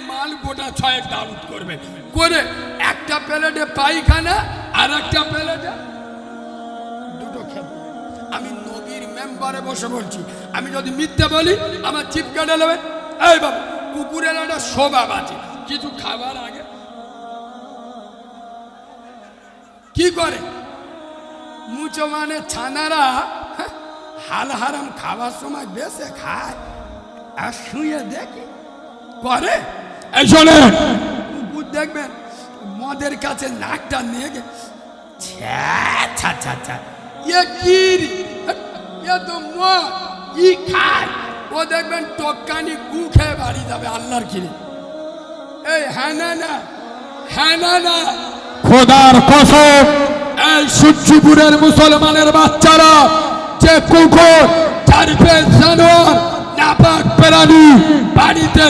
মাল গোটা ছয়েক দাউদ করবে, করে একটা প্লেটে পায়খানা আর একটা প্লেটে দুটো খেতে। আমি নবীর মেম্বারে বসে বলছি, আমি যদি মিথ্যে বলি আমার চিপ কেটে নেবে। এই বাবা, কুকুরের একটা স্বভাব আছে, কিছু খাবার আগে কি করে মুচো মানে ছানারা হাল হারাম খাবার সময় বেশে খায় আর শুয়ে দেখে করে। এই শোনে, কুকুর দেখবেন মদের কাছে নাকটা নিয়ে গে তো মদ ই খায়, ও দেখবেন টক্কানি গু খেয়ে বাড়ি যাবে আল্লাহর কিনে। এই হ্যাঁ না, হ্যাঁ না, খোদার কসম, এই সূর্যপুরের মুসলমানের বাচ্চারা যে কুকুর চারপে জানোয়ার নাপাক প্রাণী বাড়িতে